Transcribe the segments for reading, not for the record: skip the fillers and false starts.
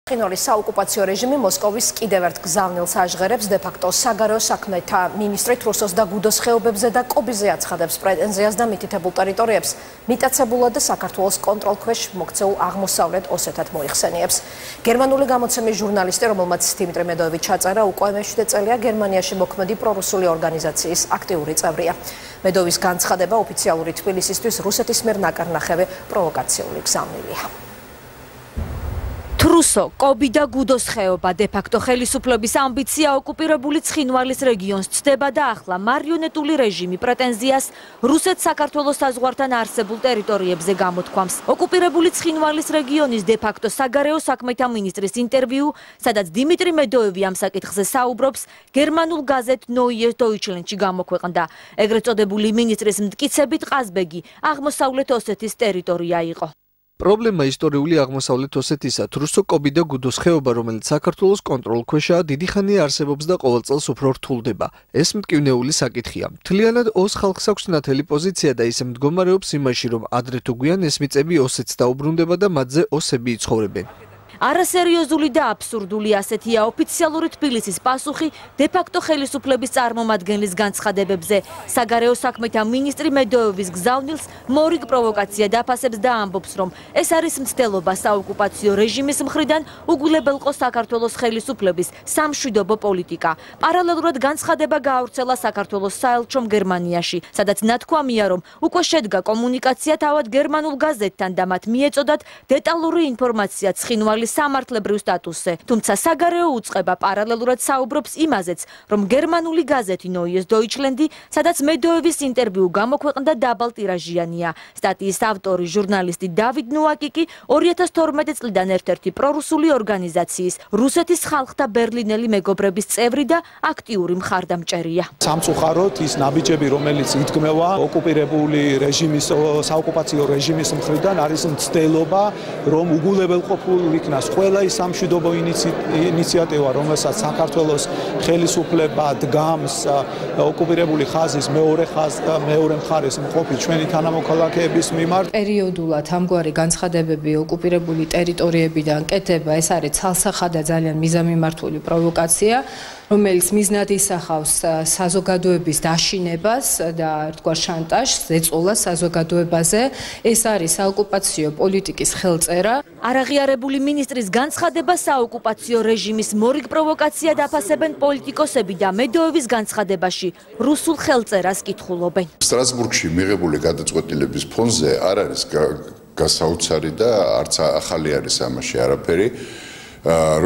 Ხინოლის საოკუპაციო რეჟიმი მოსკოვის კიდევ ერთ გზავნილს აჟღერებს დე-ფაქტო საგარეო საქმეთა მინისტრი თრუსოს და გუდოს ხეობებზე და კობიზე აცხადებს პრეტენზიას და მითითებულ ტერიტორიებს მიტაცებულად და საქართველოს კონტროლქვეშ მოქცეულ აღმოსავლეთ ოსეთად მოიხსენიებს. გერმანული გამოცემის ჟურნალისტი, რომელმაც დიმიტრი მედოევი ჩაწერა, უკვე მე-7 წელია გერმანიაში მოქმედი პრორუსული ორგანიზაციის აქტიური წევრია. მედოევის განცხადება ოფიციალური თბილისისთვის რუსეთის მიერ ნაკარნახევი პროვოკაციული გზავნილია. თრუსო, კობი და გუდოს ხეობა დე-ფაქტო ხელისუფლების ამბიცია ოკუპირებული ცხინვალის რეგიონს ცდება და ახლა მარიონეტული რეჟიმი პრეტენზიას რუსეთ-საქართველოს საზღვართან არსებულ ტერიტორიებზე გამოთქვამს. ოკუპირებული ცხინვალის რეგიონის დე-ფაქტო საგარეო საქმეთა მინისტრის ინტერვიუ, სადაც დიმიტრი მედოევი ამ საკითხზე საუბრობს, გერმანულ გაზეთ Neues Deutschlandში გამოქვეყნდა. ეგრეთ წოდებული მინისტრის მტკიცებით ყაზბეგი აღმოსავლეთ ოსეთის ტერიტორია იყო. პრობლემა ისტორიული აღმოსავლეთ ოსეთისა თრუსო, კობი და გუდოს ხეობა, რომელიც საქართველოს კონტროლქვეშაა, დიდი ხანია არსებობს და ყოველ წელს უფრო რთულდება. ეს მტკივნეული საკითხია. მთლიანად ოს ხალხს აქვს ნათელი პოზიცია და ისე მდგომარეობს იმაში, რომ ადრე თუ გვიან ეს მიწები ოსეთს დაუბრუნდება და მათზე ოსები იცხოვრებენ. არასერიოზული და აბსურდული ასეთია ოფიციალური თბილისის პასუხი დე-ფაქტო ხელისუფლების წარმომადგენლის განცხადებებზე. საგარეო საქმეთა მინისტრი მედოევის გზავნილს მორიგ პროვოკაცია დაფასებს და ამბობს, რომ ეს არის მცდელობა საოკუპაციო რეჟიმის მხრიდან უგულებელყო საქართველოს ხელისუფლების სამშვიდობო პოლიტიკა. პარალელურად განცხადება გაავრცელა საქართველოს საელჩომ გერმანიაში, სადაც ნათქვამია, რომ უკვე შედგა კომუნიკაცია თავად გერმანულ გაზეთთან და მათ მიეწოდათ დეტალური ინფორმაცია ცხინვალის სამართლებრივ სტატუსზე. თუმცა საგარეო უწყება პარალელურად საუბრობს იმაზეც, რომ გერმანული გაზეთი Neues Deutschland, სადაც მედოევის ინტერვიუ გამოქვეყნდა დაბალტირაჟიანია. სტატიის ავტორი ჟურნალისტი დავიდ ნოაკიკი 2012 წლიდან ერთ-ერთი პრორუსული ორგანიზაციის რუსეთის ხალხთა ბერლინელი მეგობრების წევრი და აქტიური მხარდამჭერია. სამწუხაროდ ის ნაბიჯები, რომელიც იდგმევა ოკუპირებული რეჟიმის საოკუპაციო რეჟიმის მხრიდან, არის მცდელობა, რომ უგულებელყოფილ იქნას ყველა ის სამშვიდობო ინიციატივა, რომელსაც საქართველოს ხელისუფლება დგამს ოკუპირებული ხაზის მეორე მხარეს მყოფი ჩვენი თანამოქალაქეების მიმართ. პერიოდულად ამგვარი განცხადებები ოკუპირებული ტერიტორიებიდან კეთება, ეს არის ცალსახა და ძალიან მიზანმიმართული პროვოკაცია, რომელიც მიზნად ისახავს საზოგადოების დაშინებას და ერთგვარ შანტაჟს, ზეწოლას საზოგადოებაზე. ეს არის საოკუპაციო პოლიტიკის ხელწერა. არაღიარებული მინისტრის განცხადება საოკუპაციო რეჟიმის მორიგ პროვოკაცია დაფასებენ პოლიტიკოსები და მედოევის განცხადებაში რუსულ ხელწერას კითხულობენ. სტრასბურგში მიღებული გადაწყვეტილების ფონზე არ არის გასაოცარი და არც ახალი არის ამაში არაფერი,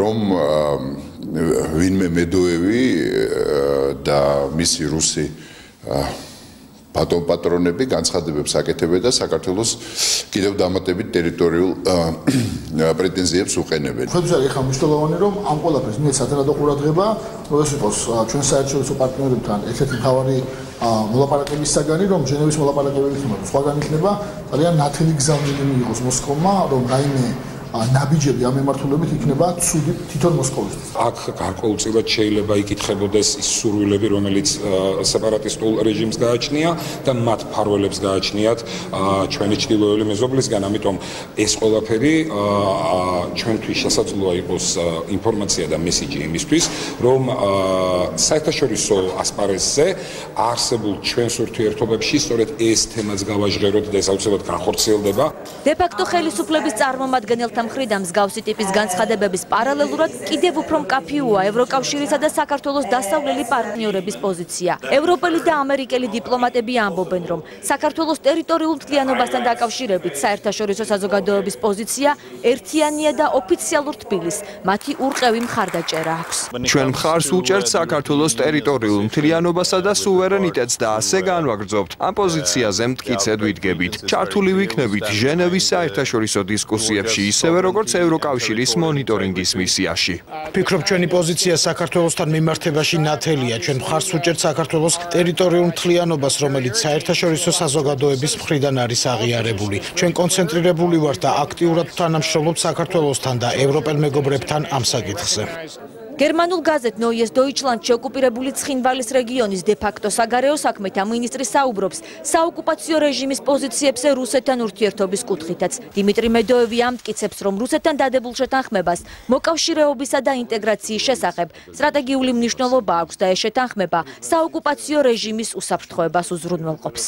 რომ ვინმე მედოევი და მისი რუსი პატრონები განცხადებებს აკეთებენ და საქართველოს კიდევ დამატებით ტერიტორიულ პრეტენზიებს უყენებენ. Ხედავთ, ეხლა მნიშვნელოვანი რომ ამ ყველაფერს მიეც საერთოდ ყურადღება, ეს იყოს ჩვენ საერთაშორისო პარტნიორებთან ერთ-ერთი მთავარი მოლაპარაკების საგანი, რომ ჟენევის მოლაპარაკებების სხვაგან იქნება ძალიან ნათელი გზავნილი მიიღოს მოსკოვმა, რომ რაიმე ნაბიჯები ამ მიმართულებით იქნება ცუდი თვითონ მოსკოვისთვის. აქ გარკვეულწილად შეიძლება იკითხებოდეს ის სურვილები, რომელიც სეპარატისტულ რეჟიმს გააჩნია და მათ ფარველებს გააჩნიათ ჩვენი ჩრდილოელი მეზობლისგან, ამიტომ ეს ყველაფერი ჩვენთვის შესაძლოა იყოს ინფორმაცია და მესიჯი იმისთვის, რომ საერთაშორისო ასპარეზზე არსებულ ჩვენს ურთიერთობებში სწორედ ეს თემაც გავაჟღეროთ და ეს აუცილებლად განხორციელდება. დე-ფაქტო ხელისუფლების წარმომადგენელთა მხრიდან მსგავსი ტიპის განცხადებების პარალელურად კიდევ უფრო მკაფიოა ევროკავშირისა და საქართველოს დასავლელი პარტნიორების პოზიცია. ევროპელი და ამერიკელი დიპლომატები ამბობენ, რომ საქართველოს ტერიტორიულ მთლიანობასთან დაკავშირებით საერთაშორისო საზოგადოების პოზიცია ერთიანია და ოფიციალურ თბილისს მათი ურყევი მხარდაჭერა აქვს. ჩვენ მხარს უჭერთ საქართველოს ტერიტორიულ მთლიანობასა და სუვერენიტეტს და ასე განვაგრძობთ. ამ პოზიციაზე მტკიცედ ვიდგებით. ჩართული ვიქნებით ჟენევის საერთაშორისო დისკუსიებში ისევ როგორც ევროკავშირის მონიტორინგის მისიაში. Ფიქრობ, ჩვენი პოზიცია საქართველოსთან მიმართებაში ნათელია. ჩვენ მხარს უჭერთ საქართველოს ტერიტორიულ მთლიანობას, რომელიც საერთაშორისო საზოგადოების მხრიდან არის აღიარებული. ჩვენ კონცენტრირებული ვართ და აქტიურად თანამშრომლობთ საქართველოსთან და ევროპელ მეგობრებთან ამ საკითხზე. გერმანულ გაზეთ Neues Deutschlandში ოკუპირებული ცხინვალის რეგიონის დე-ფაქტო საგარეო საქმეთა მინისტრი საუბრობს საოკუპაციო რეჟიმის პოზიციებზე რუსეთთან ურთიერთობის კუთხითაც. დიმიტრი მედოევი ამტკიცებს, რომ რუსეთთან დადებულ შეთანხმებას მოკავშირეობისა და ინტეგრაციის შესახებ სტრატეგიული მნიშვნელობა აქვს და ეს შეთანხმება საოკუპაციო რეჟიმის უსაფრთხოებას უზრუნველყოფს.